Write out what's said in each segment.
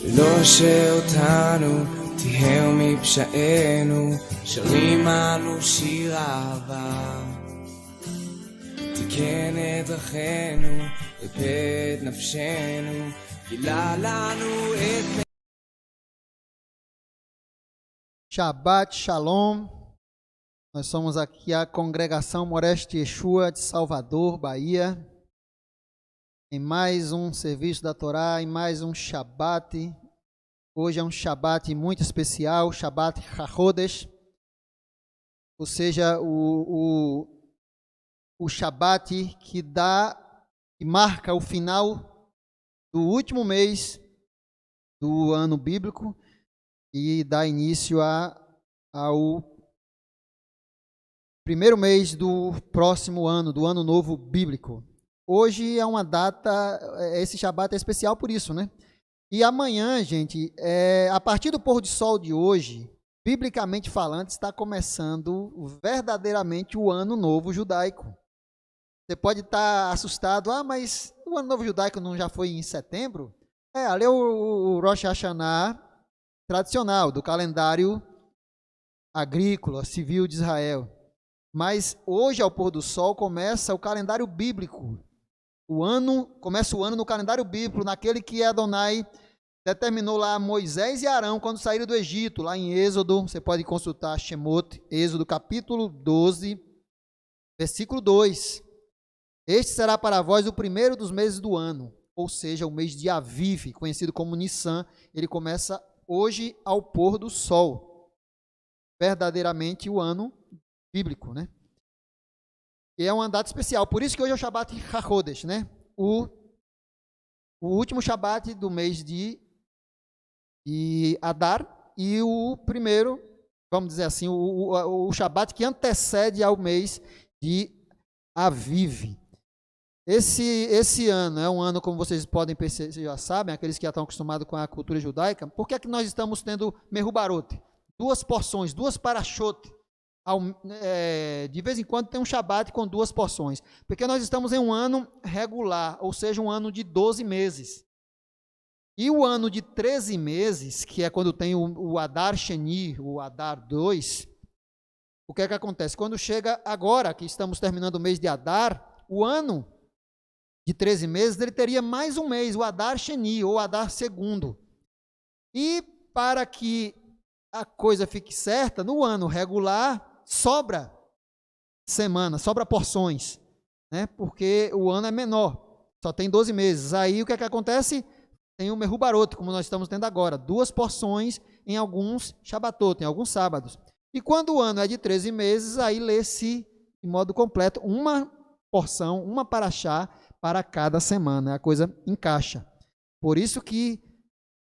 לא שאותנו תיהר מפשענו, שרים אנו שיר אהבה. תיקן את דרכינו, ריפא את נפשנו, גילה לנו את... Shabbat Shalom. Nós somos aqui a Congregação Moreste Yeshua de Salvador, Bahia, em mais um serviço da Torá, em mais um Shabbat. Hoje é um Shabbat muito especial, Shabbat HaChodesh, ou seja, o Shabbat que marca o final do último mês do ano bíblico e dá início ao primeiro mês do próximo ano, do ano novo bíblico. Hoje é uma data, esse Shabbat é especial por isso, né? E amanhã, gente, a partir do pôr do sol de hoje, biblicamente falando, está começando verdadeiramente o ano novo judaico. Você pode estar assustado, mas o ano novo judaico não já foi em setembro? Ali é o Rosh Hashanah tradicional, do calendário agrícola, civil de Israel. Mas hoje, ao pôr do sol, começa o calendário bíblico. Começa o ano no calendário bíblico, naquele que Adonai determinou lá Moisés e Arão quando saíram do Egito, lá em Êxodo. Você pode consultar Shemot, Êxodo capítulo 12, versículo 2. Este será para vós o primeiro dos meses do ano, ou seja, o mês de Aviv, conhecido como Nissan. Ele começa hoje ao pôr do sol, verdadeiramente o ano bíblico, né? E é uma data especial, por isso que hoje é o Shabbat HaChodesh, né? O último Shabbat do mês de Adar e o primeiro, vamos dizer assim, o Shabbat que antecede ao mês de Aviv. Esse ano é um ano, como vocês podem perceber, já sabem, aqueles que já estão acostumados com a cultura judaica. Por que é que nós estamos tendo Mehubarot? Duas porções, duas parashot. De vez em quando tem um Shabbat com duas porções. Porque nós estamos em um ano regular, ou seja, um ano de 12 meses. E o ano de 13 meses, que é quando tem o Adar Sheni, o Adar 2, o que é que acontece? Quando chega agora, que estamos terminando o mês de Adar, o ano de 13 meses, ele teria mais um mês, o Adar Sheni, ou Adar segundo. E para que a coisa fique certa, no ano regular, sobra semana, sobra porções, né? Porque o ano é menor, só tem 12 meses. Aí o que é que acontece? Tem o Mehubarot, como nós estamos tendo agora, duas porções em alguns Shabbatot, em alguns sábados. E quando o ano é de 13 meses, aí lê-se de modo completo uma porção, uma paraxá para cada semana. A coisa encaixa. Por isso que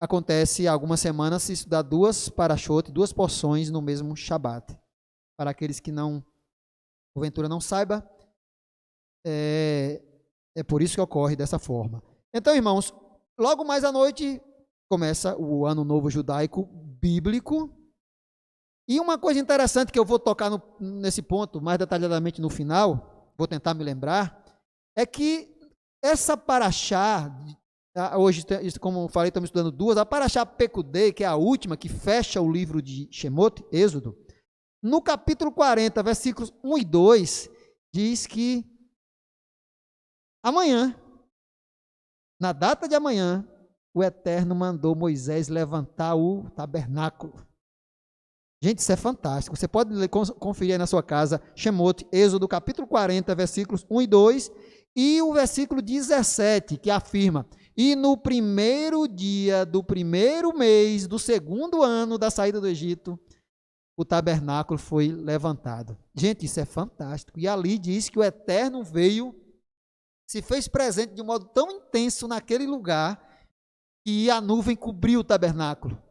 acontece algumas semanas se estudar duas parashot, duas porções no mesmo Shabat. Para aqueles que não, porventura não saiba, é por isso que ocorre dessa forma. Então, irmãos, logo mais à noite começa o Ano Novo Judaico Bíblico. E uma coisa interessante que eu vou tocar nesse ponto mais detalhadamente no final, vou tentar me lembrar, é que essa paraxá, hoje, como eu falei, estamos estudando duas, a paraxá Pekudei, que é a última, que fecha o livro de Shemot, Êxodo, no capítulo 40, versículos 1 e 2, diz que amanhã, na data de amanhã, o Eterno mandou Moisés levantar o tabernáculo. Gente, isso é fantástico. Você pode conferir aí na sua casa, Shemot, Êxodo, capítulo 40, versículos 1 e 2, e o versículo 17, que afirma: e no primeiro dia do primeiro mês do segundo ano da saída do Egito, o tabernáculo foi levantado. Gente, isso é fantástico. E ali diz que o Eterno veio, se fez presente de um modo tão intenso naquele lugar, que a nuvem cobriu o tabernáculo.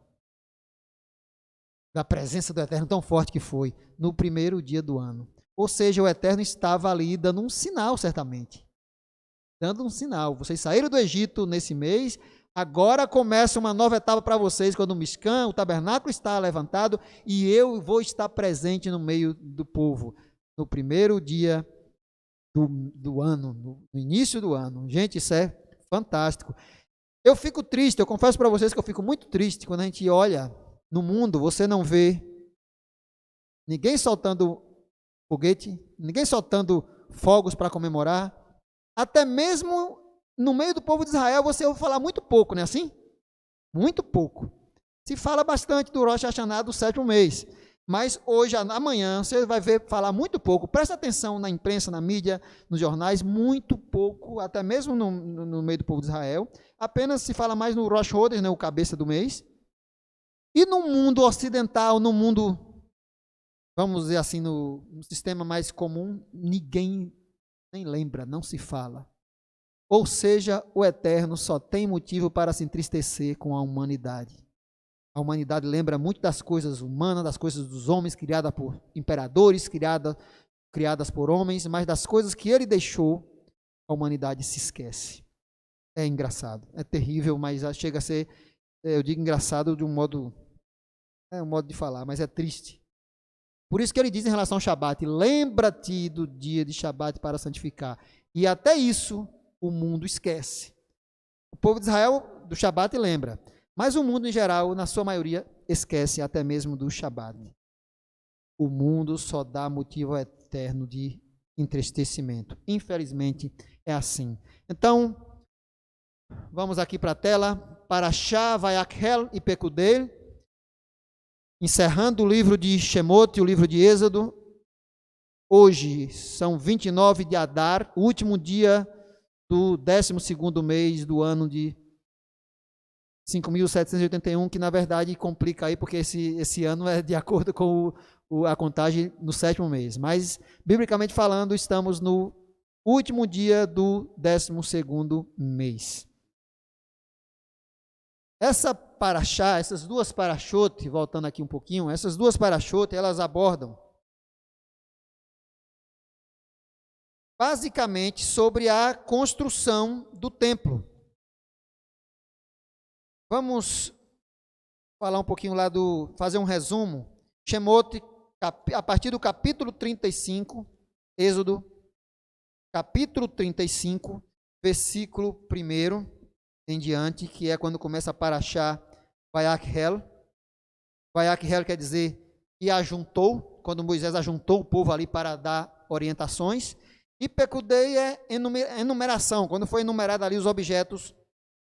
Da presença do Eterno tão forte que foi, no primeiro dia do ano. Ou seja, o Eterno estava ali dando um sinal, certamente. Dando um sinal. Vocês saíram do Egito nesse mês, agora começa uma nova etapa para vocês, quando o Mishkan, o tabernáculo está levantado, e eu vou estar presente no meio do povo, no primeiro dia do ano, no início do ano. Gente, isso é fantástico. Eu fico triste, eu confesso para vocês que eu fico muito triste quando a gente olha no mundo, você não vê ninguém soltando foguete, ninguém soltando fogos para comemorar. Até mesmo no meio do povo de Israel você ouve falar muito pouco, não é assim? Muito pouco. Se fala bastante do Rosh Hashanah do 7º mês, mas hoje, amanhã, você vai ver falar muito pouco. Presta atenção na imprensa, na mídia, nos jornais, muito pouco, até mesmo no meio do povo de Israel. Apenas se fala mais no Rosh Chodesh, né, o cabeça do mês. E no mundo ocidental, no mundo, vamos dizer assim, no sistema mais comum, ninguém nem lembra, não se fala. Ou seja, o Eterno só tem motivo para se entristecer com a humanidade. A humanidade lembra muito das coisas humanas, das coisas dos homens, criadas por imperadores, criadas por homens, mas das coisas que ele deixou, a humanidade se esquece. É engraçado, é terrível, mas chega a ser, eu digo engraçado de um modo de falar, mas é triste. Por isso que ele diz em relação ao Shabat, lembra-te do dia de Shabat para santificar. E até isso o mundo esquece. O povo de Israel do Shabat lembra, mas o mundo em geral, na sua maioria, esquece até mesmo do Shabat. O mundo só dá motivo eterno de entristecimento. Infelizmente, é assim. Então, vamos aqui para a tela. Parashá, Vayakhel e Pekudei. Encerrando o livro de Shemot, o livro de Êxodo. Hoje são 29 de Adar, o último dia do 12º mês do ano de 5.781, que na verdade complica aí, porque esse ano é de acordo com a contagem no 7º mês. Mas, biblicamente falando, estamos no último dia do 12º mês. Essa paraxá, essas duas paraxote, voltando aqui um pouquinho, essas duas paraxote, elas abordam basicamente sobre a construção do templo. Vamos falar um pouquinho lá fazer um resumo. Shemot, a partir do capítulo 35, Êxodo, capítulo 35, versículo 1 em diante, que é quando começa a paraxá Vayakhel. Vayakhel quer dizer e ajuntou, quando Moisés ajuntou o povo ali para dar orientações. E Pekudei é enumeração, quando foi enumerado ali os objetos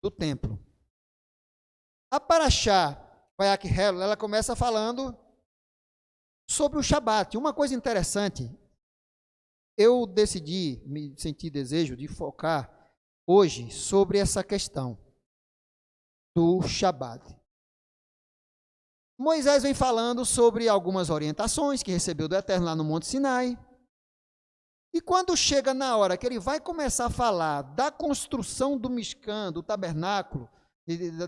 do templo. A paraxá Vayakhel, ela começa falando sobre o Shabat. Uma coisa interessante, eu decidi, me senti desejo de focar hoje sobre essa questão do Shabat. Moisés vem falando sobre algumas orientações que recebeu do Eterno lá no Monte Sinai. E quando chega na hora que ele vai começar a falar da construção do Mishkan, do tabernáculo,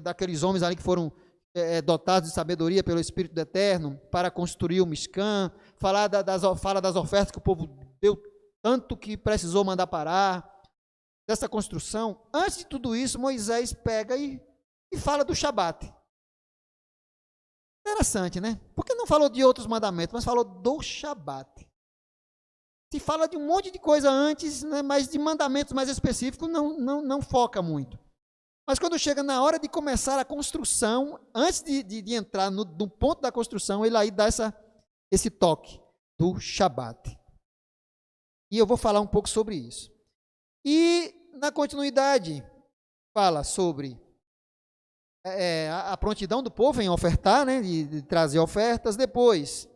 daqueles homens ali que foram dotados de sabedoria pelo Espírito do Eterno para construir o Mishkan, fala das ofertas que o povo deu tanto que precisou mandar parar, dessa construção. Antes de tudo isso, Moisés pega e fala do Shabat. Interessante, né? Porque não falou de outros mandamentos, mas falou do Shabat. Se fala de um monte de coisa antes, né, mas de mandamentos mais específicos não foca muito. Mas quando chega na hora de começar a construção, antes de entrar no ponto da construção, ele aí dá esse toque do Shabat. E eu vou falar um pouco sobre isso. E na continuidade, fala sobre a prontidão do povo em ofertar, né, de trazer ofertas. Depois,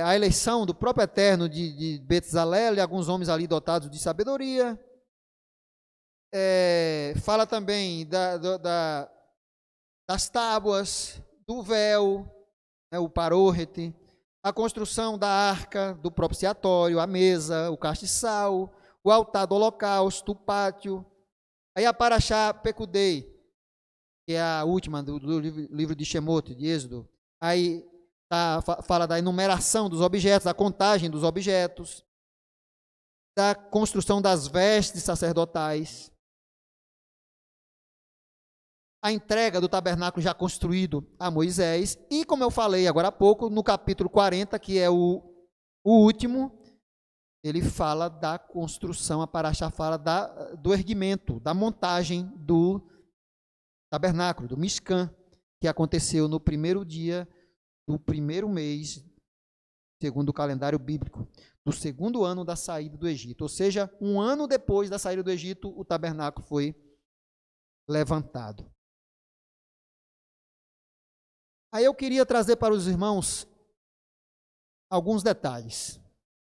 a eleição do próprio Eterno de Betzalel e alguns homens ali dotados de sabedoria. Fala também das tábuas, do véu, né, o parôrete, a construção da arca, do propiciatório, a mesa, o castiçal, o altar do holocausto, o pátio. Aí a paraxá Pekudei, que é a última do livro de Shemot, de Êxodo. Aí fala da enumeração dos objetos, da contagem dos objetos, da construção das vestes sacerdotais, a entrega do tabernáculo já construído a Moisés, e como eu falei agora há pouco, no capítulo 40, que é o último, ele fala da construção, a paraxá fala do erguimento, da montagem do tabernáculo, do Mishkan, que aconteceu no primeiro dia do primeiro mês, segundo o calendário bíblico, do segundo ano da saída do Egito. Ou seja, um ano depois da saída do Egito, o tabernáculo foi levantado. Aí eu queria trazer para os irmãos alguns detalhes.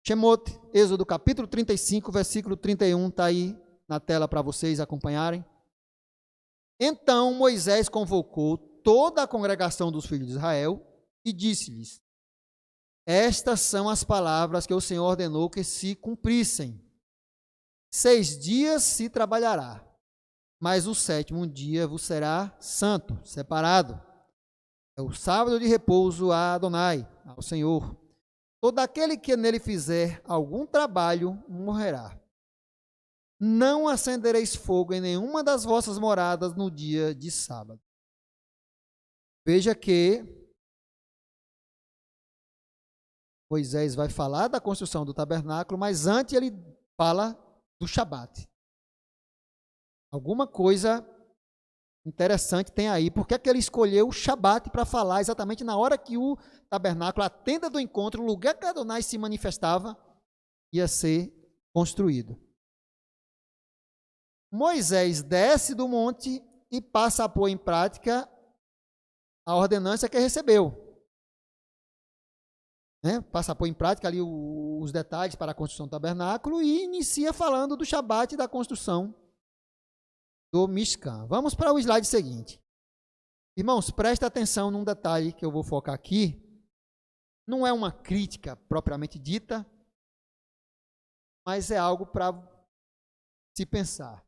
Shemot, Êxodo capítulo 35, versículo 31, está aí na tela para vocês acompanharem. Então Moisés convocou toda a congregação dos filhos de Israel e disse-lhes: estas são as palavras que o Senhor ordenou que se cumprissem. 6 dias se trabalhará, mas o 7º dia vos será santo, separado. É o sábado de repouso a Adonai, ao Senhor. Todo aquele que nele fizer algum trabalho morrerá. Não acendereis fogo em nenhuma das vossas moradas no dia de sábado. Veja que Moisés vai falar da construção do tabernáculo, mas antes ele fala do Shabat. Alguma coisa interessante tem aí. Por que é que ele escolheu o Shabat para falar exatamente na hora que o tabernáculo, a tenda do encontro, o lugar que Adonai se manifestava, ia ser construído? Moisés desce do monte e passa a pôr em prática a ordenança que recebeu. Passa a pôr em prática ali os detalhes para a construção do tabernáculo e inicia falando do Shabat e da construção do Mishkan. Vamos para o slide seguinte. Irmãos, presta atenção num detalhe que eu vou focar aqui. Não é uma crítica propriamente dita, mas é algo para se pensar.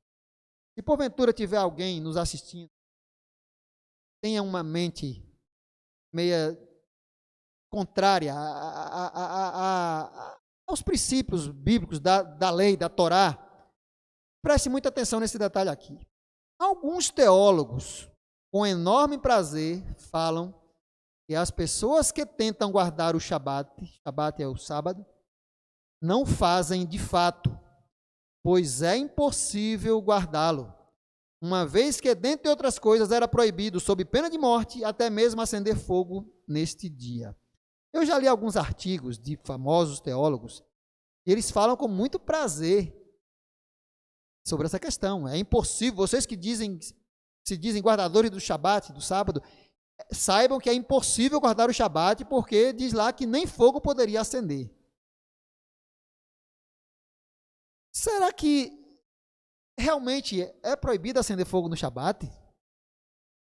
Se porventura tiver alguém nos assistindo, tenha uma mente meia contrária aos princípios bíblicos da lei, da Torá, preste muita atenção nesse detalhe aqui. Alguns teólogos, com enorme prazer, falam que as pessoas que tentam guardar o Shabat é o sábado, não fazem de fato, pois é impossível guardá-lo, uma vez que, dentre outras coisas, era proibido, sob pena de morte, até mesmo acender fogo neste dia. Eu já li alguns artigos de famosos teólogos, e eles falam com muito prazer sobre essa questão. É impossível, vocês que se dizem guardadores do Shabat, do sábado, saibam que é impossível guardar o Shabat, porque diz lá que nem fogo poderia acender. Será que realmente é proibido acender fogo no Shabat?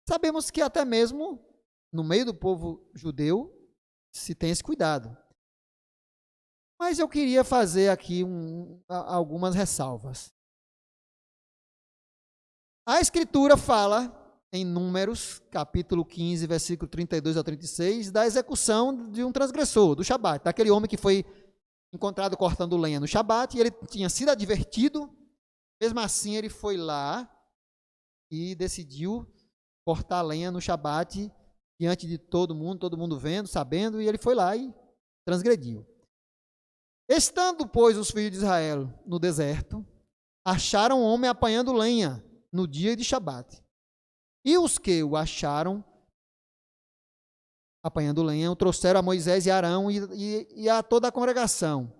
Sabemos que até mesmo no meio do povo judeu se tem esse cuidado. Mas eu queria fazer aqui algumas ressalvas. A Escritura fala em Números, capítulo 15, versículo 32 ao 36, da execução de um transgressor, do Shabat, daquele homem que foi encontrado cortando lenha no Shabat, e ele tinha sido advertido, mesmo assim ele foi lá e decidiu cortar lenha no Shabat, diante de todo mundo vendo, sabendo, e ele foi lá e transgrediu. Estando, pois, os filhos de Israel no deserto, acharam um homem apanhando lenha no dia de Shabat. E os que o acharam apanhando lenha, o trouxeram a Moisés e Arão e a toda a congregação,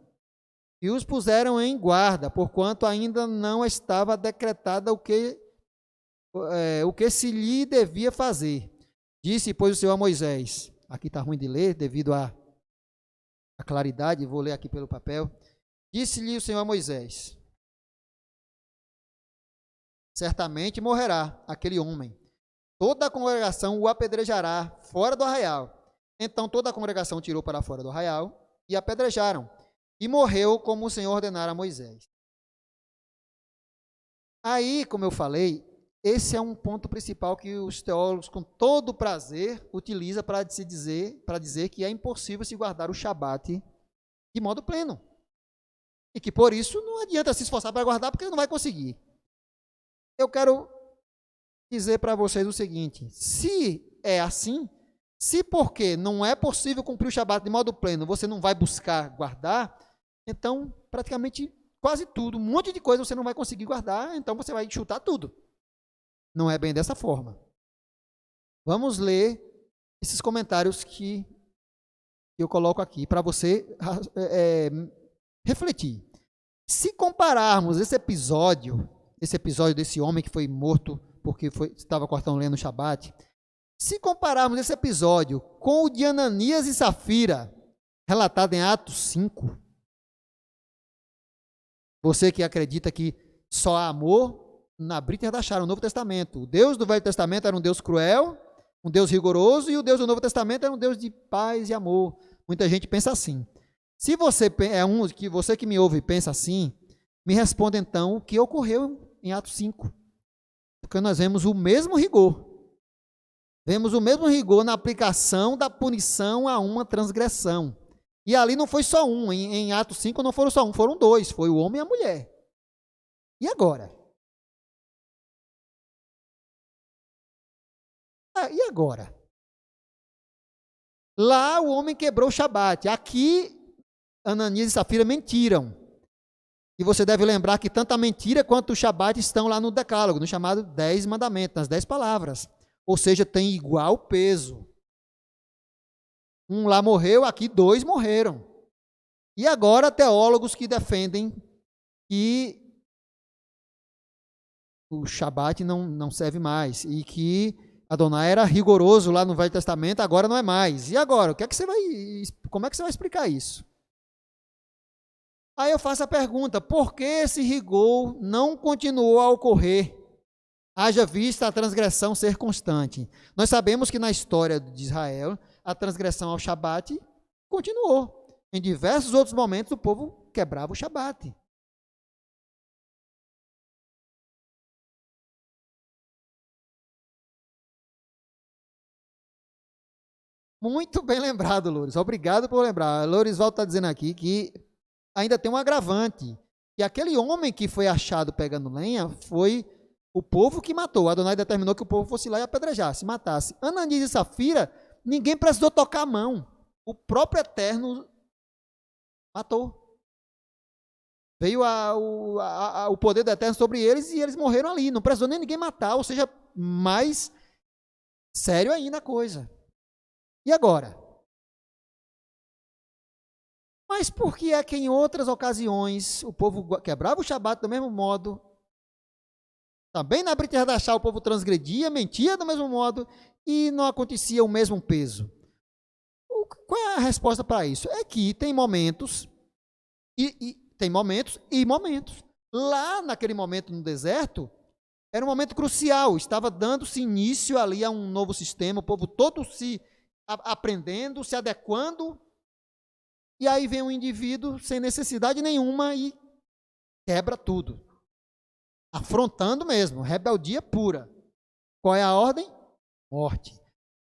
e os puseram em guarda, porquanto ainda não estava decretada o que se lhe devia fazer. Disse, pois, o Senhor a Moisés, aqui está ruim de ler, devido à claridade, vou ler aqui pelo papel. Disse-lhe o Senhor a Moisés: certamente morrerá aquele homem, toda a congregação o apedrejará fora do arraial. Então toda a congregação tirou para fora do arraial e apedrejaram, e morreu como o Senhor ordenara a Moisés. Aí, como eu falei, esse é um ponto principal que os teólogos, com todo prazer, utilizam para dizer que é impossível se guardar o Shabat de modo pleno. E que, por isso, não adianta se esforçar para guardar, porque não vai conseguir. Eu quero dizer para vocês o seguinte: se é assim, se porque não é possível cumprir o Shabat de modo pleno, você não vai buscar guardar, então praticamente quase tudo. Um monte de coisa você não vai conseguir guardar, então você vai chutar tudo. Não é bem dessa forma. Vamos ler esses comentários que eu coloco aqui para você refletir. Se compararmos esse episódio desse homem que foi morto porque estava cortando lenha no Shabat, se compararmos esse episódio com o de Ananias e Safira, relatado em Atos 5, você que acredita que só há amor, na Brit Hadashah, no Novo Testamento. O Deus do Velho Testamento era um Deus cruel, um Deus rigoroso, e o Deus do Novo Testamento era um Deus de paz e amor. Muita gente pensa assim. Se você você que me ouve pensa assim, me responda então o que ocorreu em Atos 5. Porque nós vemos o mesmo rigor. Vemos o mesmo rigor na aplicação da punição a uma transgressão. E ali não foi só um, em Atos 5 não foram só um, foram dois, foi o homem e a mulher. E agora? E agora? Lá o homem quebrou o Shabat. Aqui, Ananias e Safira mentiram. E você deve lembrar que tanto a mentira quanto o Shabat estão lá no Decálogo, no chamado 10 mandamentos, nas 10 palavras. Ou seja, tem igual peso. Um lá morreu, aqui 2 morreram. E agora teólogos que defendem que o Shabat não serve mais e que Adonai era rigoroso lá no Velho Testamento, agora não é mais. E agora? Como é que você vai explicar isso? Aí eu faço a pergunta, por que esse rigor não continuou a ocorrer? Haja vista a transgressão ser constante. Nós sabemos que na história de Israel, a transgressão ao Shabat continuou. Em diversos outros momentos, o povo quebrava o Shabat. Muito bem lembrado, Loures. Obrigado por lembrar. Lourival está dizendo aqui que ainda tem um agravante. Que aquele homem que foi achado pegando lenha foi o povo que matou. Adonai determinou que o povo fosse lá e apedrejasse, matasse. Ananias e Safira, ninguém precisou tocar a mão. O próprio Eterno matou. Veio o poder do Eterno sobre eles e eles morreram ali. Não precisou nem ninguém matar, ou seja, mais sério ainda a coisa. E agora? Mas por que é que em outras ocasiões o povo quebrava o Shabat do mesmo modo? Também na Brit Hadashah o povo transgredia, mentia do mesmo modo e não acontecia o mesmo peso. Qual é a resposta para isso? É que tem momentos tem momentos e momentos. Lá naquele momento no deserto, era um momento crucial, estava dando-se início ali a um novo sistema, o povo todo se aprendendo, se adequando, e aí vem um indivíduo sem necessidade nenhuma e quebra tudo. Afrontando mesmo, rebeldia pura. Qual é a ordem? Morte.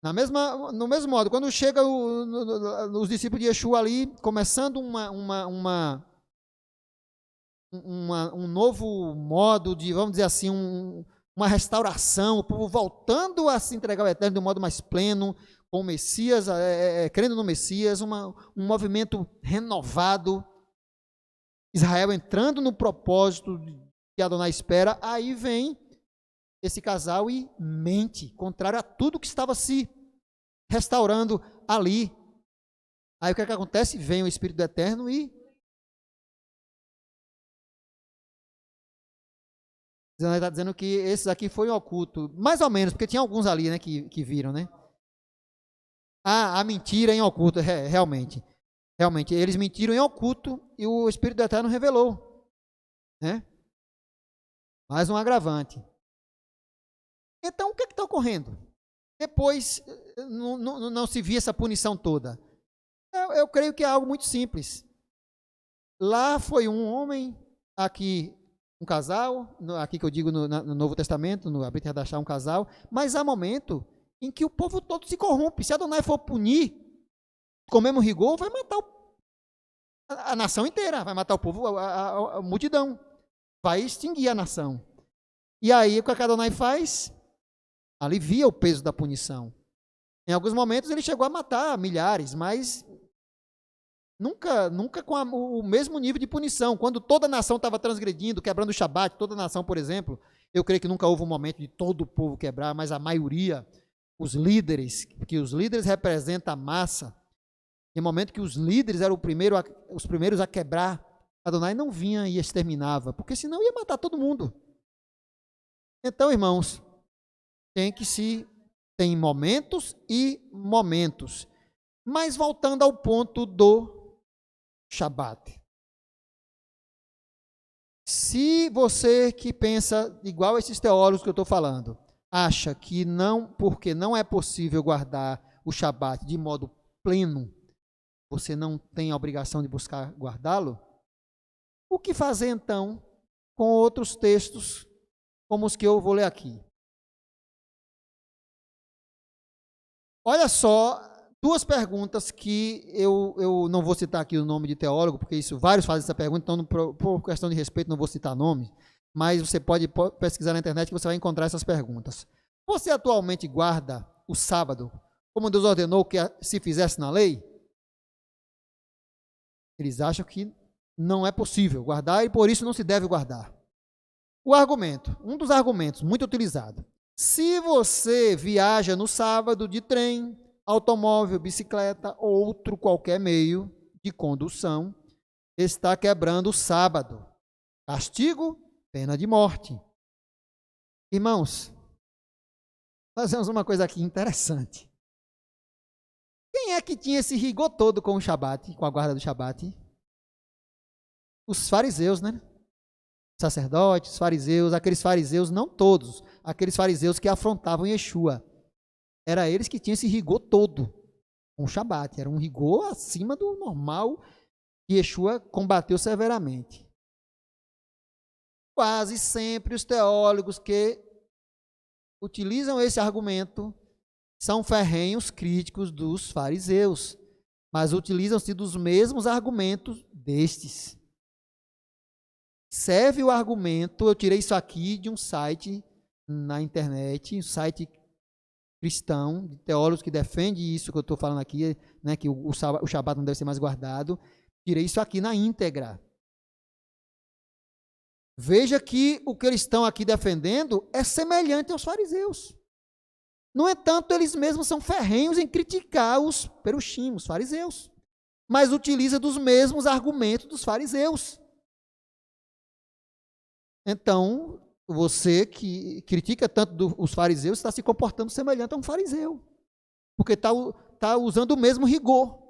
No mesmo modo, quando chega os discípulos de Yeshua ali, começando um novo modo de, vamos dizer assim, uma restauração, o povo voltando a se entregar ao Eterno de um modo mais pleno, com o Messias, crendo no Messias, um movimento renovado, Israel entrando no propósito que Adonai espera, aí vem esse casal e mente, contrário a tudo que estava se restaurando ali. Aí o que é que acontece? Vem o Espírito do Eterno e está dizendo que esses aqui foi oculto, mais ou menos, porque tinha alguns ali, né, que viram, né? A mentira em oculto, realmente, eles mentiram em oculto e o Espírito do Eterno revelou, né? Mais um agravante. Então, o que está ocorrendo? Depois, não se via essa punição toda. Eu creio que é algo muito simples. Lá foi um homem, aqui um casal, aqui que eu digo no Novo Testamento, no Brit Hadashah um casal, mas há momento em que o povo todo se corrompe. Se Adonai for punir com o mesmo rigor, vai matar a nação inteira, vai matar o povo, a multidão, vai extinguir a nação. E aí, o que a Adonai faz? Alivia o peso da punição. Em alguns momentos ele chegou a matar milhares, mas Nunca com o mesmo nível de punição. Quando toda a nação estava transgredindo, quebrando o Shabat, toda a nação, por exemplo, eu creio que nunca houve um momento de todo o povo quebrar, mas a maioria, os líderes, porque os líderes representam a massa, em momento que os líderes eram os primeiros a quebrar, Adonai não vinha e exterminava, porque senão ia matar todo mundo. Então, irmãos, tem momentos e momentos. Mas voltando ao ponto do Shabat. Se você que pensa igual a esses teólogos que eu estou falando, acha que não, porque não é possível guardar o Shabat de modo pleno, você não tem a obrigação de buscar guardá-lo, o que fazer então com outros textos como os que eu vou ler aqui? Olha só, duas perguntas que eu não vou citar aqui o nome de teólogo, porque vários fazem essa pergunta, então por questão de respeito não vou citar nome, mas você pode pesquisar na internet que você vai encontrar essas perguntas. Você atualmente guarda o sábado como Deus ordenou que se fizesse na lei? Eles acham que não é possível guardar e por isso não se deve guardar. O argumento, um dos argumentos muito utilizado. Se você viaja no sábado de trem, automóvel, bicicleta ou outro qualquer meio de condução, está quebrando o sábado. Castigo, pena de morte. Irmãos, fazemos uma coisa aqui interessante. Quem é que tinha esse rigor todo com o Shabat, com a guarda do Shabat? Os fariseus, né? Sacerdotes, fariseus, aqueles fariseus, não todos, aqueles fariseus que afrontavam Yeshua. Era eles que tinham esse rigor todo com o Shabat. Era um rigor acima do normal que Yeshua combateu severamente. Quase sempre os teólogos que utilizam esse argumento são ferrenhos críticos dos fariseus, mas utilizam-se dos mesmos argumentos destes. Serve o argumento, eu tirei isso aqui de um site na internet, um site cristão, de teólogos que defende isso que eu estou falando aqui, né, que o Shabat não deve ser mais guardado. Tirei isso aqui na íntegra. Veja que o que eles estão aqui defendendo é semelhante aos fariseus. No entanto, eles mesmos são ferrenhos em criticar os perushim, os fariseus, mas utiliza dos mesmos argumentos dos fariseus. Então, você que critica tanto os fariseus está se comportando semelhante a um fariseu, porque está usando o mesmo rigor.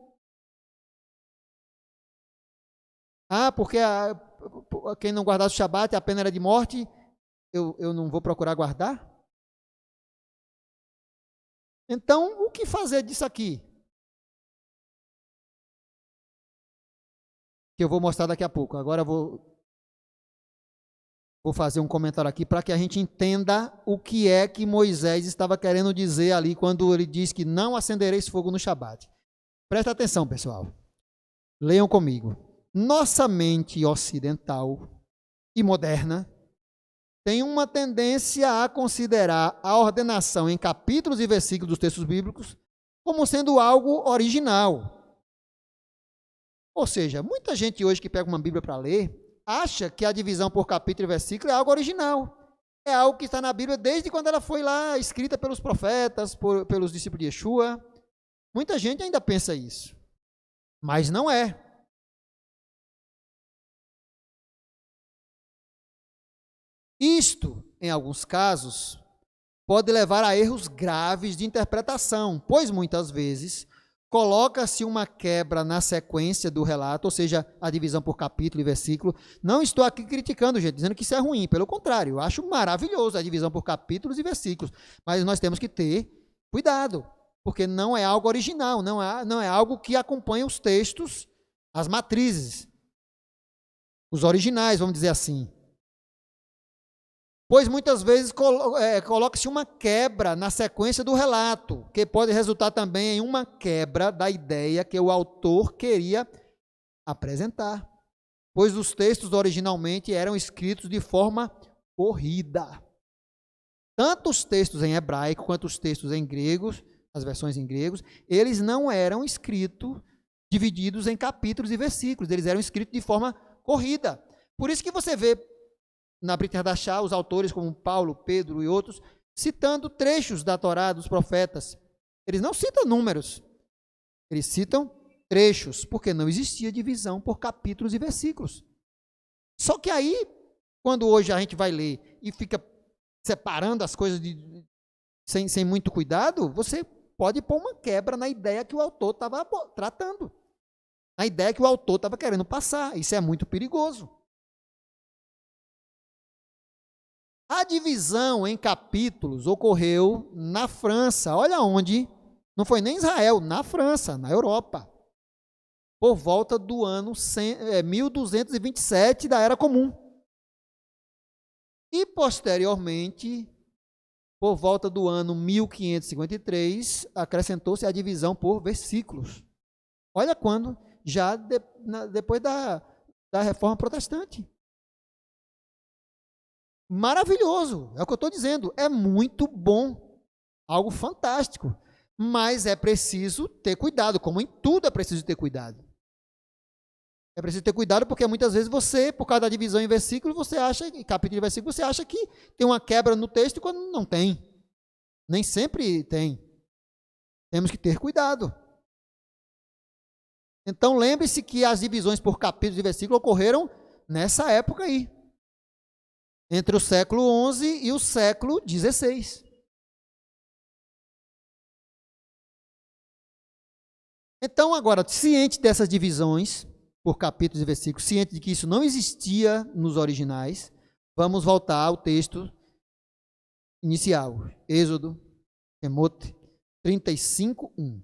Porque quem não guardasse o Shabat, a pena era de morte, eu não vou procurar guardar? Então, o que fazer disso aqui? Que eu vou mostrar daqui a pouco. Agora eu vou fazer um comentário aqui para que a gente entenda o que é que Moisés estava querendo dizer ali quando ele diz que não acendereis fogo no Shabat. Presta atenção, pessoal. Leiam comigo. Nossa mente ocidental e moderna tem uma tendência a considerar a ordenação em capítulos e versículos dos textos bíblicos como sendo algo original. Ou seja, muita gente hoje que pega uma Bíblia para ler acha que a divisão por capítulo e versículo é algo original. É algo que está na Bíblia desde quando ela foi lá escrita pelos profetas, pelos discípulos de Yeshua. Muita gente ainda pensa isso, mas não é. Isto, em alguns casos, pode levar a erros graves de interpretação, pois muitas vezes coloca-se uma quebra na sequência do relato, ou seja, a divisão por capítulo e versículo. Não estou aqui criticando, gente, dizendo que isso é ruim, pelo contrário, eu acho maravilhoso a divisão por capítulos e versículos, mas nós temos que ter cuidado, porque não é algo original, não é algo que acompanha os textos, as matrizes, os originais, vamos dizer assim. Pois muitas vezes coloca-se uma quebra na sequência do relato, que pode resultar também em uma quebra da ideia que o autor queria apresentar, pois os textos originalmente eram escritos de forma corrida. Tanto os textos em hebraico quanto os textos em grego, as versões em gregos, eles não eram escritos divididos em capítulos e versículos, eles eram escritos de forma corrida. Por isso que você vê na Brit Hadashah os autores como Paulo, Pedro e outros, citando trechos da Torá, dos profetas. Eles não citam números, eles citam trechos, porque não existia divisão por capítulos e versículos. Só que aí, quando hoje a gente vai ler e fica separando as coisas sem muito cuidado, você pode pôr uma quebra na ideia que o autor estava tratando, na ideia que o autor estava querendo passar. Isso é muito perigoso. A divisão em capítulos ocorreu na França. Olha onde. Não foi nem Israel, na França, na Europa. Por volta do ano 1227 da Era Comum. E, posteriormente, por volta do ano 1553, acrescentou-se a divisão por versículos. Olha quando, já depois da Reforma Protestante. Maravilhoso, é o que eu estou dizendo, é muito bom, algo fantástico, mas é preciso ter cuidado, como em tudo é preciso ter cuidado. É preciso ter cuidado porque muitas vezes você, por causa da divisão em versículo, você acha, em capítulo e versículo, você acha que tem uma quebra no texto quando não tem. Nem sempre tem. Temos que ter cuidado. Então lembre-se que as divisões por capítulos e versículos ocorreram nessa época aí. Entre o século XI e o século XVI. Então, agora, ciente dessas divisões por capítulos e versículos, ciente de que isso não existia nos originais, vamos voltar ao texto inicial. Êxodo, Emote 35:1.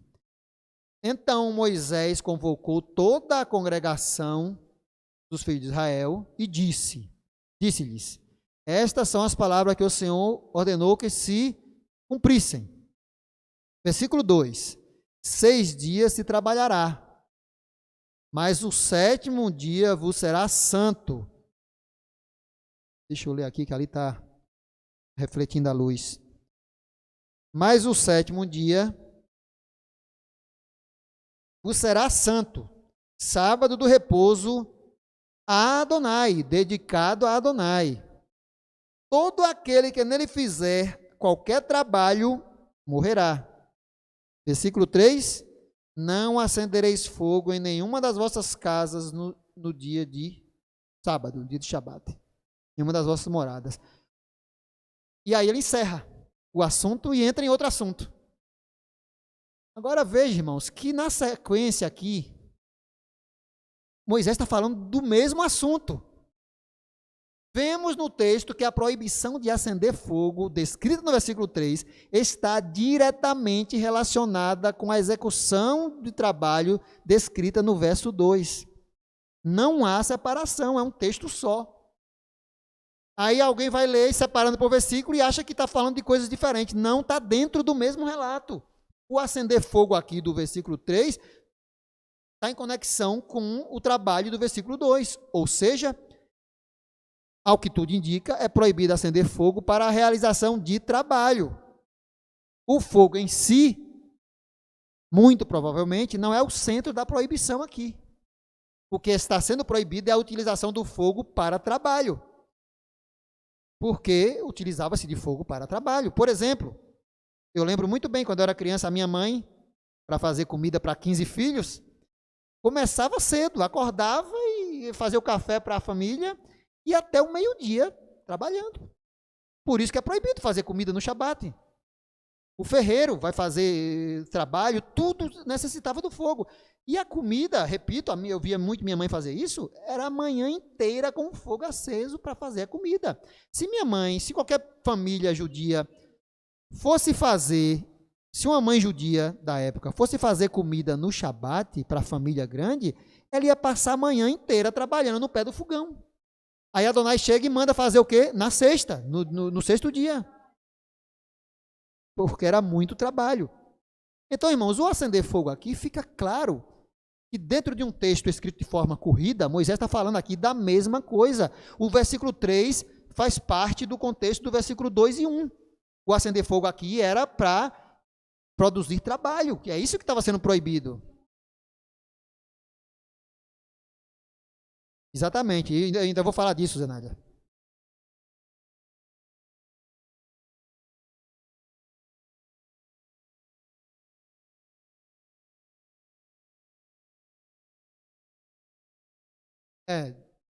Então Moisés convocou toda a congregação dos filhos de Israel e disse-lhes: estas são as palavras que o Senhor ordenou que se cumprissem. Versículo 2: 6 dias se trabalhará, mas o 7º dia vos será santo. Deixa eu ler aqui que ali está refletindo a luz. Mas o 7º dia vos será santo, sábado do repouso a Adonai, dedicado a Adonai. Todo aquele que nele fizer qualquer trabalho morrerá. Versículo 3: não acendereis fogo em nenhuma das vossas casas no dia de sábado, no dia de Shabat, em uma das vossas moradas. E aí ele encerra o assunto e entra em outro assunto. Agora veja, irmãos, que na sequência aqui, Moisés está falando do mesmo assunto. Vemos no texto que a proibição de acender fogo, descrita no versículo 3, está diretamente relacionada com a execução de trabalho descrita no verso 2. Não há separação, é um texto só. Aí alguém vai ler separando por versículo e acha que está falando de coisas diferentes. Não, está dentro do mesmo relato. O acender fogo aqui do versículo 3 está em conexão com o trabalho do versículo 2, ou seja, ao que tudo indica, é proibido acender fogo para a realização de trabalho. O fogo em si, muito provavelmente, não é o centro da proibição aqui. O que está sendo proibido é a utilização do fogo para trabalho. Porque utilizava-se de fogo para trabalho. Por exemplo, eu lembro muito bem, quando eu era criança, a minha mãe, para fazer comida para 15 filhos, começava cedo, acordava e fazia o café para a família, e até o meio-dia trabalhando. Por isso que é proibido fazer comida no Shabat. O ferreiro vai fazer trabalho, tudo necessitava do fogo. E a comida, repito, eu via muito minha mãe fazer isso, era a manhã inteira com o fogo aceso para fazer a comida. Se minha mãe, se qualquer família judia fosse fazer, se uma mãe judia da época fosse fazer comida no Shabat para a família grande, ela ia passar a manhã inteira trabalhando no pé do fogão. Aí a Adonai chega e manda fazer o quê? Na sexta, no 6º dia. Porque era muito trabalho. Então, irmãos, o acender fogo aqui fica claro que dentro de um texto escrito de forma corrida, Moisés está falando aqui da mesma coisa. O versículo 3 faz parte do contexto do versículo 2 e 1. O acender fogo aqui era para produzir trabalho, que é isso que estava sendo proibido. Exatamente, e ainda vou falar disso, Zenádia.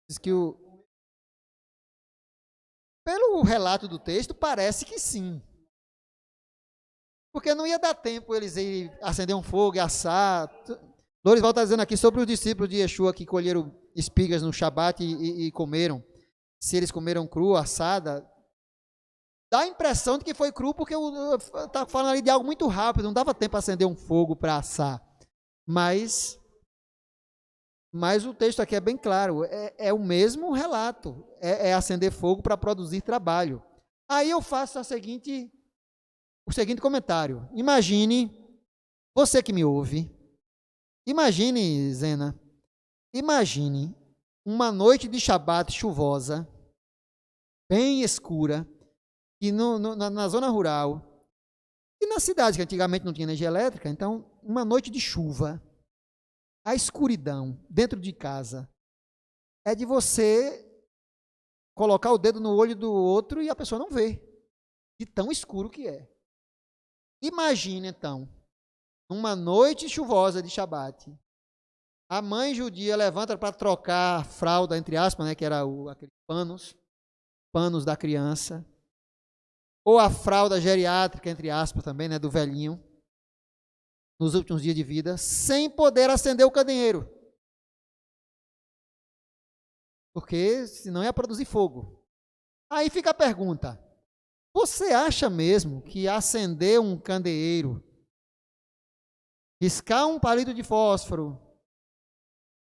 Diz que pelo relato do texto, parece que sim. Porque não ia dar tempo eles irem acender um fogo e assar. Lourival está dizendo aqui sobre os discípulos de Yeshua que colheram espigas no Shabat e comeram. Se eles comeram cru, assada, dá a impressão de que foi cru, porque eu estava falando ali de algo muito rápido, não dava tempo para acender um fogo para assar. Mas o texto aqui é bem claro, é o mesmo relato, é acender fogo para produzir trabalho. Aí eu faço o seguinte comentário. Imagine, você que me ouve, imagine, Zena, imagine uma noite de Shabat chuvosa, bem escura, e na zona rural, e na cidade, que antigamente não tinha energia elétrica, então, uma noite de chuva, a escuridão dentro de casa, é de você colocar o dedo no olho do outro e a pessoa não vê, de tão escuro que é. Imagine, então, uma noite chuvosa de Shabat, a mãe judia levanta para trocar a fralda, entre aspas, né, que era aqueles panos da criança, ou a fralda geriátrica, entre aspas, também, né, do velhinho, nos últimos dias de vida, sem poder acender o candeeiro. Porque senão ia produzir fogo. Aí fica a pergunta, você acha mesmo que acender um candeeiro, riscar um palito de fósforo,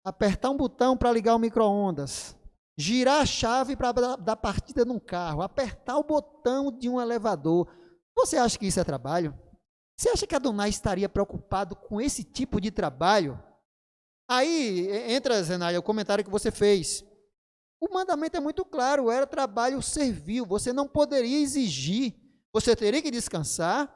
apertar um botão para ligar o micro-ondas, girar a chave para dar partida num carro, apertar o botão de um elevador, você acha que isso é trabalho? Você acha que Adonai estaria preocupado com esse tipo de trabalho? Aí entra, Zenária, o comentário que você fez. O mandamento é muito claro, era trabalho servil, você não poderia exigir, você teria que descansar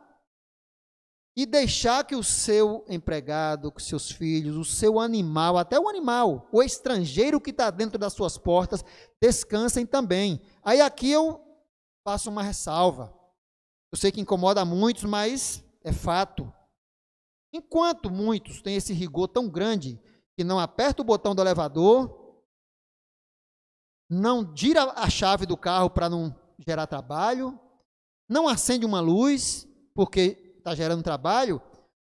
e deixar que o seu empregado, que seus filhos, o seu animal, até o animal, o estrangeiro que está dentro das suas portas, descansem também. Aí aqui eu faço uma ressalva. Eu sei que incomoda muitos, mas é fato. Enquanto muitos têm esse rigor tão grande que não aperta o botão do elevador, não gira a chave do carro para não gerar trabalho, não acende uma luz porque está gerando trabalho,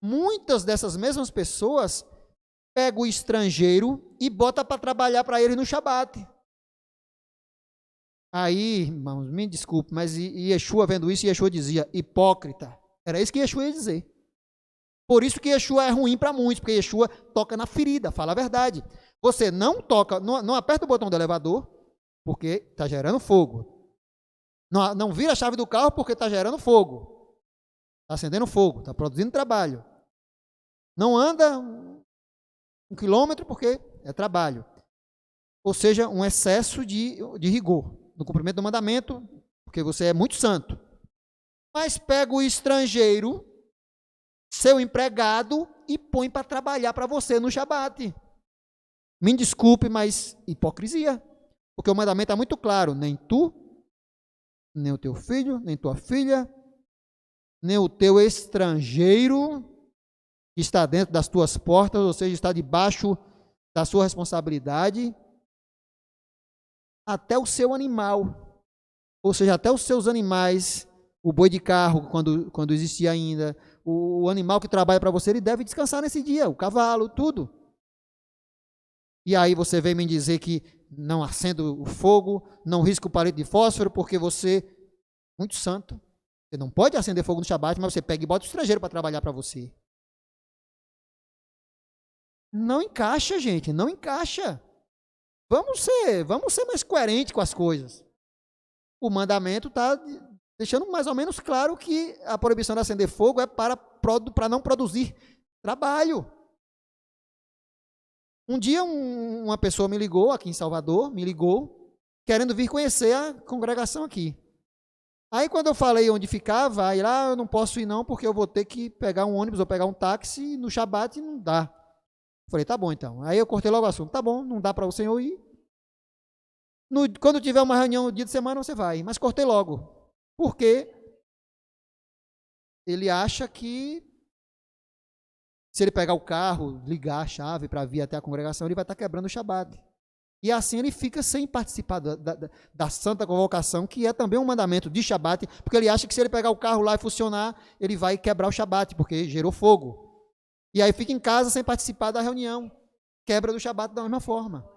muitas dessas mesmas pessoas pegam o estrangeiro e botam para trabalhar para ele no Shabat. Aí, irmãos, me desculpe, mas Yeshua vendo isso, Yeshua dizia, hipócrita. Era isso que Yeshua ia dizer. Por isso que Yeshua é ruim para muitos, porque Yeshua toca na ferida, fala a verdade. Você não toca, não aperta o botão do elevador, porque está gerando fogo. Não vira a chave do carro, porque está gerando fogo. Está acendendo fogo, está produzindo trabalho. Não anda 1 quilômetro, porque é trabalho. Ou seja, um excesso de rigor no cumprimento do mandamento, porque você é muito santo. Mas pega o estrangeiro, seu empregado, e põe para trabalhar para você no Shabat. Me desculpe, mas hipocrisia. Porque o mandamento é muito claro, nem tu, nem o teu filho, nem tua filha, nem o teu estrangeiro que está dentro das tuas portas, ou seja, está debaixo da sua responsabilidade, até o seu animal, ou seja, até os seus animais, o boi de carro, quando existia ainda, o animal que trabalha para você, ele deve descansar nesse dia, o cavalo, tudo. E aí você vem me dizer que não acendo o fogo, não risca o palito de fósforo, porque você, muito santo, você não pode acender fogo no Shabat, mas você pega e bota o estrangeiro para trabalhar para você. Não encaixa, gente, não encaixa. Vamos ser mais coerentes com as coisas. O mandamento está deixando mais ou menos claro que a proibição de acender fogo é para não produzir trabalho. Um dia uma pessoa me ligou aqui em Salvador, querendo vir conhecer a congregação aqui. Aí quando eu falei onde ficava, aí lá eu não posso ir não, porque eu vou ter que pegar um ônibus ou pegar um táxi no Shabat e não dá. Falei, tá bom então. Aí eu cortei logo o assunto, tá bom, não dá para o senhor ir, Quando tiver uma reunião no dia de semana, você vai. Mas cortei logo. Por quê? Ele acha que se ele pegar o carro, ligar a chave para vir até a congregação, ele vai estar quebrando o Shabat. E assim ele fica sem participar da santa convocação, que é também um mandamento de Shabat, porque ele acha que se ele pegar o carro lá e funcionar, ele vai quebrar o Shabat, porque gerou fogo. E aí fica em casa sem participar da reunião. Quebra do Shabat da mesma forma.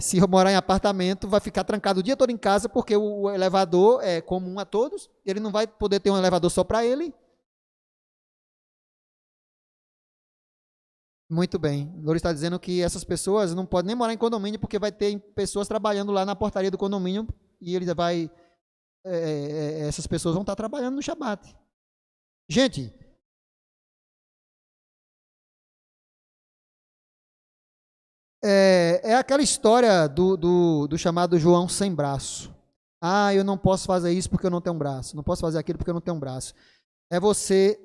Se morar em apartamento, vai ficar trancado o dia todo em casa, porque o elevador é comum a todos, ele não vai poder ter um elevador só para ele. Muito bem. Lourdes está dizendo que essas pessoas não podem nem morar em condomínio, porque vai ter pessoas trabalhando lá na portaria do condomínio, e ele vai... essas pessoas vão estar trabalhando no Shabat. Gente... É aquela história do chamado João sem braço. Eu não posso fazer isso porque eu não tenho um braço. Não posso fazer aquilo porque eu não tenho um braço. É você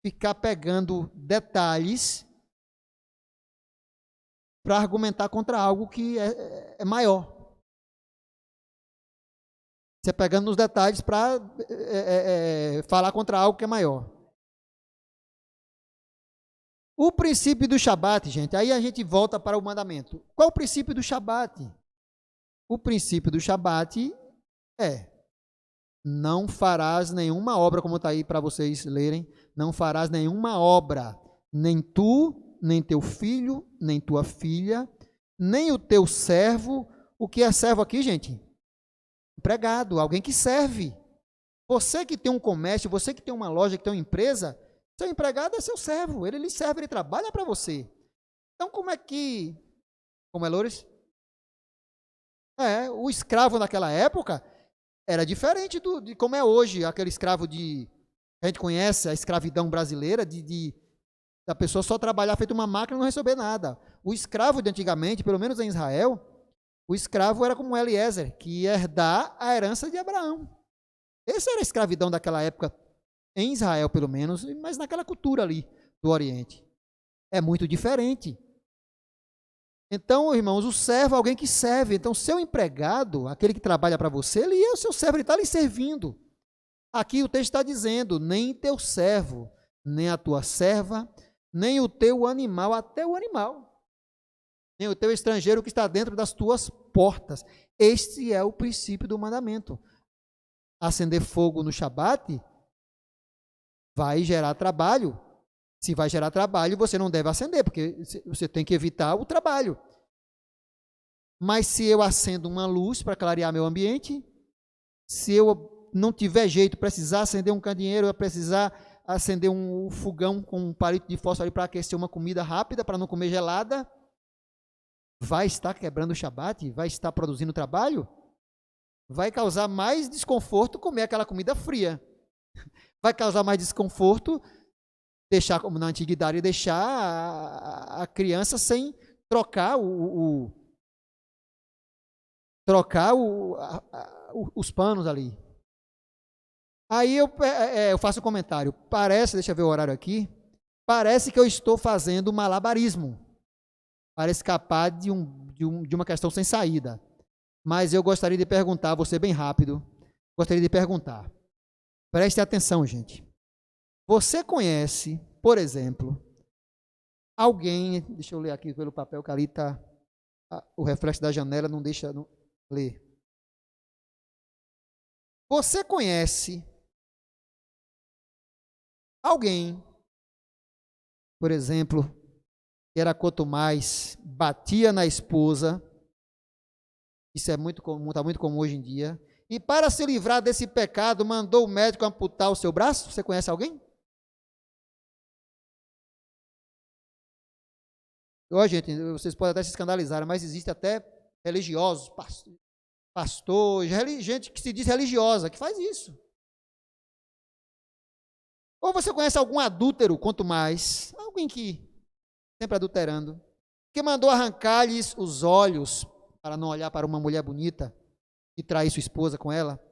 ficar pegando detalhes para argumentar contra algo que é maior. Você pegando nos detalhes para falar contra algo que é maior. O princípio do Shabat, gente, aí a gente volta para o mandamento. Qual o princípio do Shabat? O princípio do Shabat é: não farás nenhuma obra, como está aí para vocês lerem, não farás nenhuma obra, nem tu, nem teu filho, nem tua filha, nem o teu servo. O que é servo aqui, gente? Empregado, alguém que serve. Você que tem um comércio, você que tem uma loja, que tem uma empresa, seu empregado é seu servo, ele lhe serve, ele trabalha para você. Então, como é, Loures? O escravo naquela época era diferente de como é hoje, aquele escravo a gente conhece a escravidão brasileira, da pessoa só trabalhar feito uma máquina e não receber nada. O escravo de antigamente, pelo menos em Israel, o escravo era como Eliezer, que ia herdar a herança de Abraão. Essa era a escravidão daquela época, em Israel, pelo menos, mas naquela cultura ali do Oriente. É muito diferente. Então, irmãos, o servo é alguém que serve. Então, seu empregado, aquele que trabalha para você, ele é o seu servo, ele está lhe servindo. Aqui o texto está dizendo: nem teu servo, nem a tua serva, nem o teu animal, até o animal, nem o teu estrangeiro que está dentro das tuas portas. Este é o princípio do mandamento. Acender fogo no Shabat vai gerar trabalho. Se vai gerar trabalho, você não deve acender, porque você tem que evitar o trabalho. Mas se eu acendo uma luz para clarear meu ambiente, se eu não tiver jeito, precisar acender um candeeiro, eu precisar acender um fogão com um palito de fósforo para aquecer uma comida rápida, para não comer gelada, vai estar quebrando o Shabat? Vai estar produzindo trabalho? Vai causar mais desconforto comer aquela comida fria. Vai causar mais desconforto deixar, como na antiguidade, deixar a criança sem trocar os panos ali. Aí eu faço um comentário. Deixa eu ver o horário aqui, parece que eu estou fazendo malabarismo para escapar de uma questão sem saída. Mas eu gostaria de perguntar, vou ser bem rápido, gostaria de perguntar. Preste atenção, gente. Você conhece, por exemplo, alguém... Deixa eu ler aqui pelo papel, que ali está... O reflexo da janela não deixa ler. Você conhece alguém, por exemplo, que era quanto mais batia na esposa, isso é muito comum, está muito comum hoje em dia, e para se livrar desse pecado, mandou o médico amputar o seu braço? Você conhece alguém? Gente, vocês podem até se escandalizar, mas existe até religiosos, pastores, gente que se diz religiosa, que faz isso. Ou você conhece algum adúltero, quanto mais, alguém que sempre adulterando, que mandou arrancar-lhes os olhos para não olhar para uma mulher bonita e trair sua esposa com ela,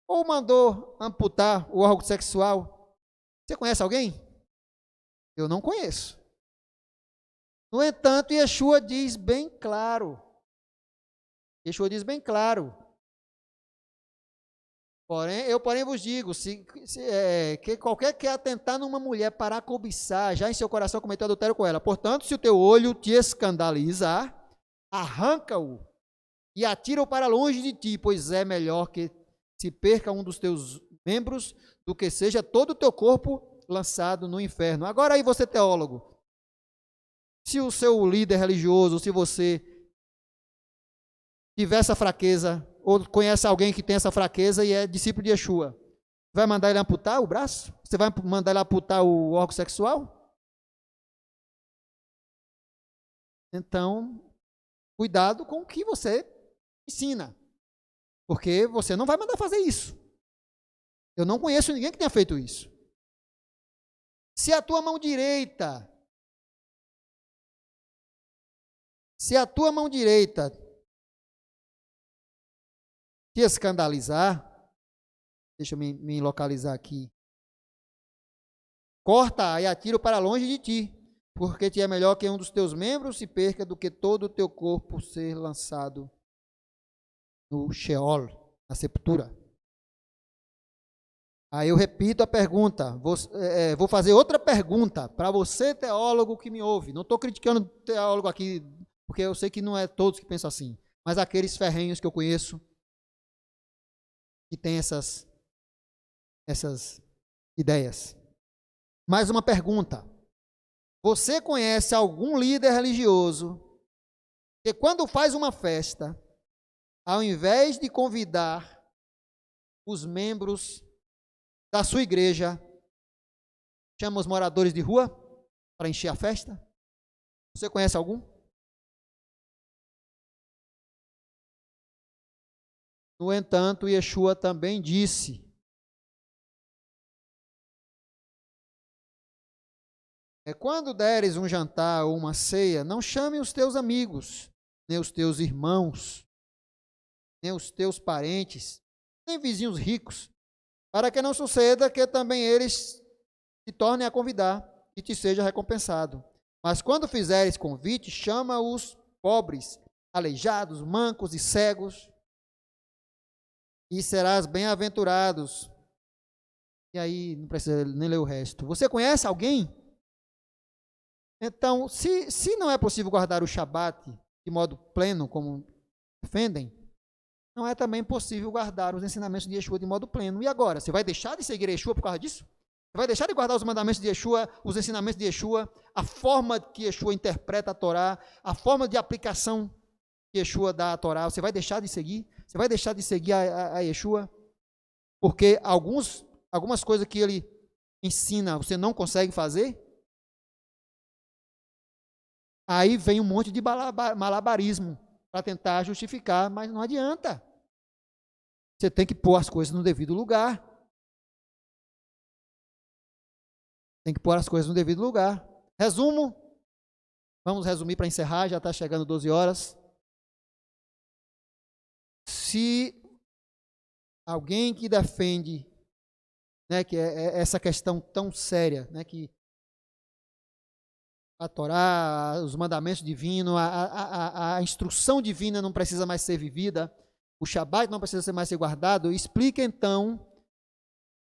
ou mandou amputar o órgão sexual. Você conhece alguém? Eu não conheço. No entanto, Yeshua diz bem claro. Porém vos digo, que qualquer que atentar numa mulher para cobiçar, já em seu coração cometeu adultério com ela. Portanto, se o teu olho te escandalizar, arranca-o e atira-o para longe de ti, pois é melhor que se perca um dos teus membros do que seja todo o teu corpo lançado no inferno. Agora aí você, teólogo, se o seu líder religioso, se você tiver essa fraqueza, ou conhece alguém que tem essa fraqueza e é discípulo de Yeshua, vai mandar ele amputar o braço? Você vai mandar ele amputar o órgão sexual? Então, cuidado com o que você ensina, porque você não vai mandar fazer isso. Eu não conheço ninguém que tenha feito isso. Se a tua mão direita te escandalizar, deixa eu me localizar aqui, corta e atira para longe de ti, porque te é melhor que um dos teus membros se perca do que todo o teu corpo ser lançado no Sheol, na sepultura. Aí eu repito a pergunta, vou fazer outra pergunta para você, teólogo que me ouve. Não estou criticando o teólogo aqui, porque eu sei que não é todos que pensam assim, mas aqueles ferrenhos que eu conheço, que tem essas ideias. Mais uma pergunta. Você conhece algum líder religioso que quando faz uma festa, ao invés de convidar os membros da sua igreja, chama os moradores de rua para encher a festa? Você conhece algum? No entanto, Yeshua também disse: quando deres um jantar ou uma ceia, não chame os teus amigos, nem os teus irmãos, nem os teus parentes, nem vizinhos ricos, para que não suceda que também eles te tornem a convidar e te seja recompensado. Mas quando fizeres convite, chama os pobres, aleijados, mancos e cegos, e serás bem-aventurados. E aí, não precisa nem ler o resto. Você conhece alguém? Então, se não é possível guardar o Shabat de modo pleno, como defendem, não é também possível guardar os ensinamentos de Yeshua de modo pleno. E agora? Você vai deixar de seguir Yeshua por causa disso? Você vai deixar de guardar os mandamentos de Yeshua, os ensinamentos de Yeshua, a forma que Yeshua interpreta a Torá, a forma de aplicação que Yeshua dá à Torá? Você vai deixar de seguir? Você vai deixar de seguir a Yeshua? Porque algumas coisas que ele ensina você não consegue fazer? Aí vem um monte de malabarismo para tentar justificar, mas não adianta. Você tem que pôr as coisas no devido lugar. Tem que pôr as coisas no devido lugar. Resumo. Vamos resumir para encerrar, já está chegando 12 horas. Se alguém que defende, né, que é essa questão tão séria, né, que a Torá, os mandamentos divinos, a instrução divina não precisa mais ser vivida, o Shabat não precisa mais ser guardado, explica então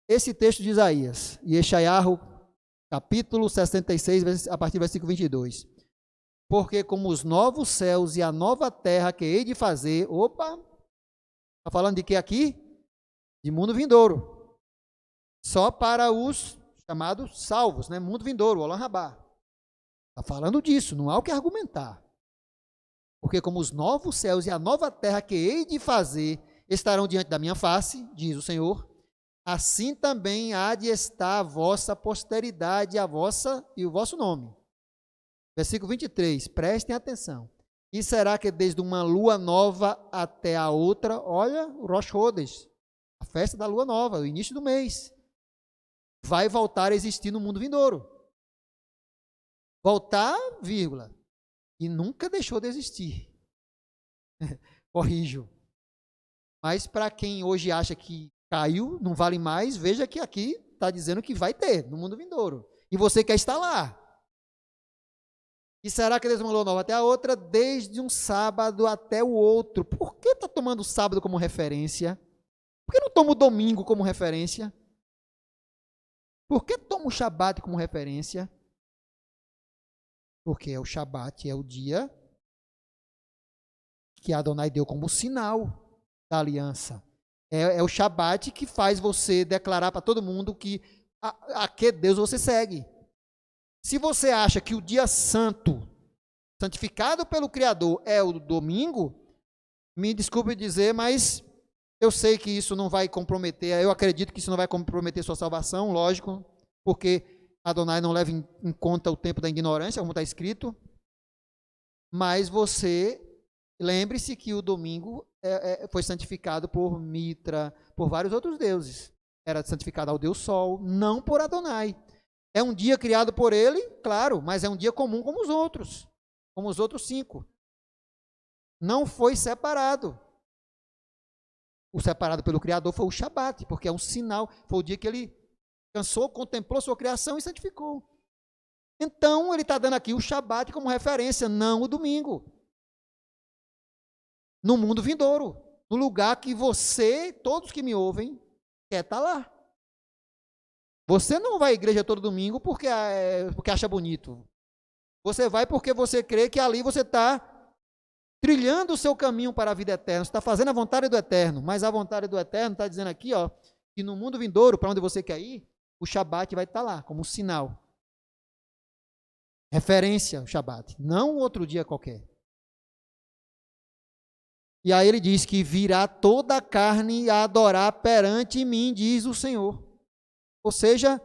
esse texto de Isaías, Yeshayahu, capítulo 66, a partir do versículo 22. Porque como os novos céus e a nova terra que hei de fazer, está falando de que aqui? De mundo vindouro. Só para os chamados salvos, né? Mundo vindouro, Olam Rabá. Está falando disso, não há o que argumentar. Porque como os novos céus e a nova terra que hei de fazer estarão diante da minha face, diz o Senhor, assim também há de estar a vossa posteridade, a vossa e o vosso nome. Versículo 23, prestem atenção. E será que desde uma lua nova até a outra, olha, o Rosh Chodesh, a festa da lua nova, o início do mês, vai voltar a existir no mundo vindouro. Voltar, vírgula, e nunca deixou de existir. Corrijo. Mas para quem hoje acha que caiu, não vale mais, veja que aqui está dizendo que vai ter no mundo vindouro. E você quer estar lá. E será que desde uma lua nova até a outra, desde um sábado até o outro. Por que está tomando o sábado como referência? Por que não toma o domingo como referência? Por que toma o Shabat como referência? Porque o Shabat é o dia que Adonai deu como sinal da aliança. É o Shabat que faz você declarar para todo mundo que a que Deus você segue. Se você acha que o dia santo, santificado pelo Criador, é o domingo, me desculpe dizer, mas eu sei que isso não vai comprometer, eu acredito que isso não vai comprometer sua salvação, lógico, porque Adonai não leva em conta o tempo da ignorância, como está escrito, mas você, lembre-se que o domingo foi santificado por Mitra, por vários outros deuses. Era santificado ao Deus Sol, não por Adonai. É um dia criado por ele, claro, mas é um dia comum como os outros 5. Não foi separado. O separado pelo Criador foi o Shabat, porque é um sinal, foi o dia que ele cansou, contemplou sua criação e santificou. Então, ele está dando aqui o Shabat como referência, não o domingo. No mundo vindouro, no lugar que você, todos que me ouvem, quer estar lá. Você não vai à igreja todo domingo porque acha bonito. Você vai porque você crê que ali você está trilhando o seu caminho para a vida eterna. Você está fazendo a vontade do Eterno. Mas a vontade do Eterno está dizendo aqui, que no mundo vindouro, para onde você quer ir, o Shabat vai estar lá, como um sinal. Referência ao Shabat, não outro dia qualquer. E aí ele diz que virá toda a carne a adorar perante mim, diz o Senhor. Ou seja,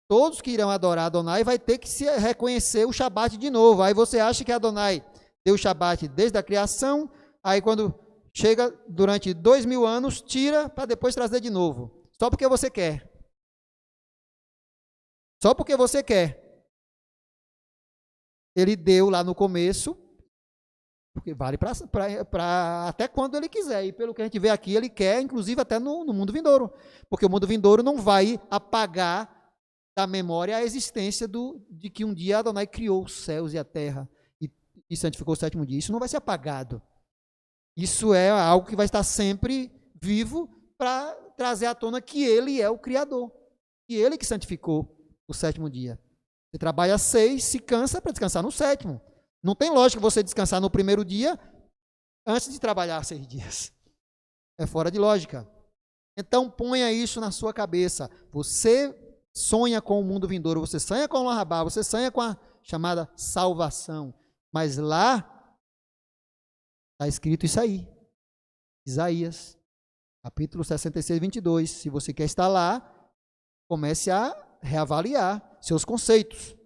todos que irão adorar Adonai vai ter que se reconhecer o Shabat de novo. Aí você acha que Adonai deu o Shabat desde a criação, aí quando chega durante 2000 anos, tira para depois trazer de novo. Só porque você quer. Só porque você quer. Ele deu lá no começo, porque vale para até quando ele quiser. E pelo que a gente vê aqui, ele quer, inclusive, até no mundo vindouro. Porque o mundo vindouro não vai apagar da memória a existência de que um dia Adonai criou os céus e a terra e santificou o 7º dia. Isso não vai ser apagado. Isso é algo que vai estar sempre vivo para trazer à tona que ele é o Criador. E ele que santificou o 7º dia. Você trabalha 6, se cansa para descansar no 7º. Não tem lógica você descansar no primeiro dia antes de trabalhar 6 dias. É fora de lógica. Então ponha isso na sua cabeça. Você sonha com o mundo vindouro, você sonha com o Larrabá, você sonha com a chamada salvação. Mas lá está escrito isso aí. Isaías, capítulo 66, 22. Se você quer estar lá, comece a reavaliar seus conceitos.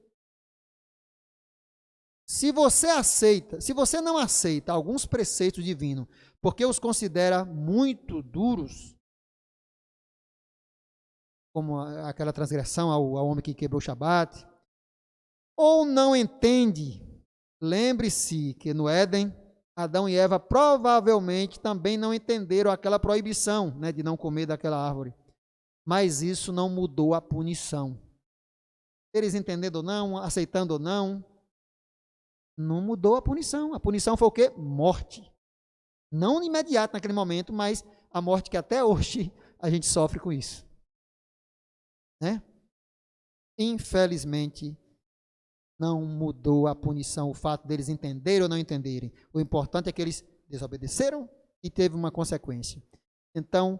Se você não aceita alguns preceitos divinos, porque os considera muito duros, como aquela transgressão ao homem que quebrou o Shabat, ou não entende, lembre-se que no Éden, Adão e Eva provavelmente também não entenderam aquela proibição, de não comer daquela árvore, mas isso não mudou a punição. Eles entendendo ou não, aceitando ou não mudou a punição. A punição foi o quê? Morte. Não imediata naquele momento, mas a morte que até hoje a gente sofre com isso. Infelizmente, não mudou a punição, o fato deles entenderem ou não entenderem. O importante é que eles desobedeceram e teve uma consequência. Então,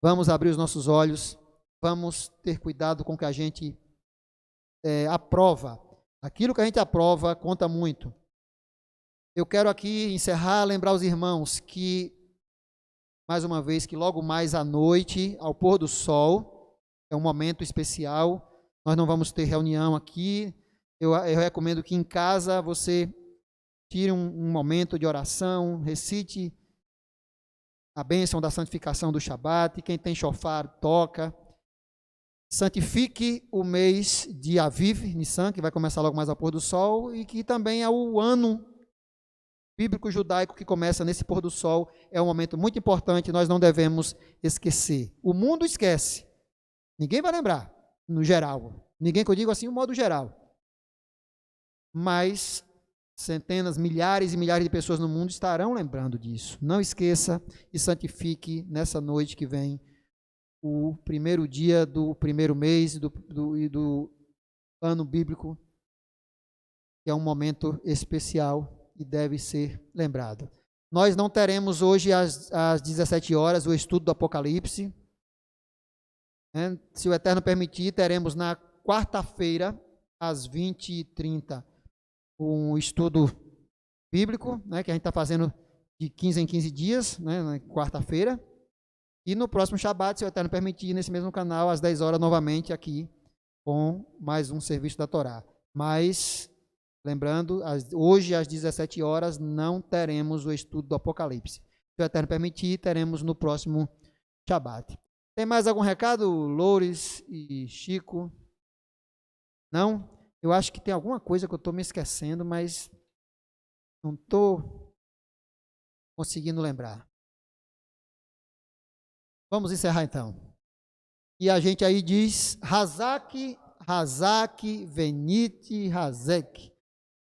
vamos abrir os nossos olhos, vamos ter cuidado com o que a gente aprova. Aquilo que a gente aprova conta muito. Eu quero aqui encerrar, lembrar os irmãos que, mais uma vez, que logo mais à noite, ao pôr do sol, é um momento especial. Nós não vamos ter reunião aqui. Eu recomendo que em casa você tire um momento de oração, recite a bênção da santificação do Shabat. Quem tem shofar, toca. Santifique o mês de Aviv, Nissan, que vai começar logo mais ao pôr do sol, e que também é o ano bíblico judaico que começa nesse pôr do sol. É um momento muito importante, nós não devemos esquecer. O mundo esquece. Ninguém vai lembrar, no geral. Ninguém que eu digo assim, no modo geral. mas centenas, milhares e milhares de pessoas no mundo estarão lembrando disso. Não esqueça e santifique nessa noite que vem o primeiro dia do primeiro mês do ano bíblico, que é um momento especial e deve ser lembrado. Nós não teremos hoje às 17 horas o estudo do Apocalipse. Se o Eterno permitir, teremos na quarta-feira, às 20h30, um estudo bíblico, que a gente está fazendo de 15 em 15 dias, na quarta-feira. E no próximo Shabat, se o Eterno permitir, nesse mesmo canal, às 10 horas, novamente aqui, com mais um serviço da Torá. Mas, lembrando, hoje às 17 horas, não teremos o estudo do Apocalipse. Se o Eterno permitir, teremos no próximo Shabat. Tem mais algum recado, Loures e Chico? Não? Eu acho que tem alguma coisa que eu estou me esquecendo, mas não estou conseguindo lembrar. Vamos encerrar então. E a gente aí diz, Hazak, Hazak, Venite, Hazek.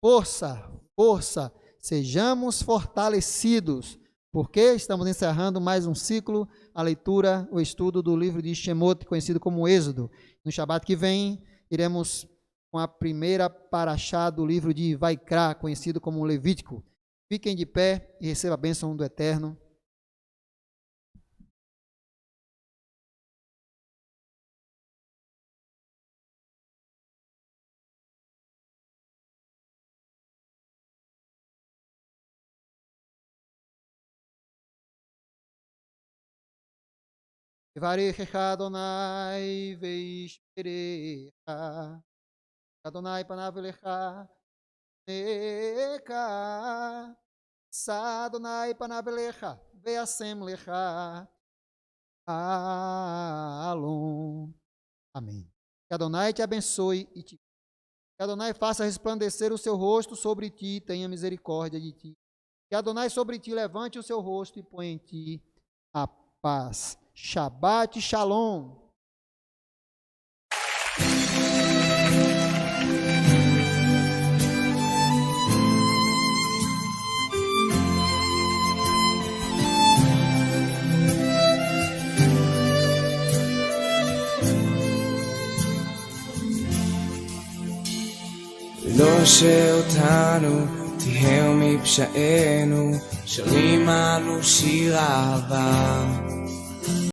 Força, força, sejamos fortalecidos, porque estamos encerrando mais um ciclo, a leitura, o estudo do livro de Shemot, conhecido como Êxodo. No Shabat que vem, iremos com a primeira paraxá do livro de Vaikra, conhecido como Levítico. Fiquem de pé e recebam a bênção do Eterno. Varechecha Adonai veishmerecha. Adonai panav elecha neka. Adonai panav elecha veasem lecha. Alom. Amém. Que Adonai te abençoe e te. Que Adonai faça resplandecer o seu rosto sobre ti, tenha misericórdia de ti. Que Adonai sobre ti levante o seu rosto e ponha em ti a paz. Shabbat Shalom. לא שאותנו תהר מפשענו, שרים אנו שיר אהבה.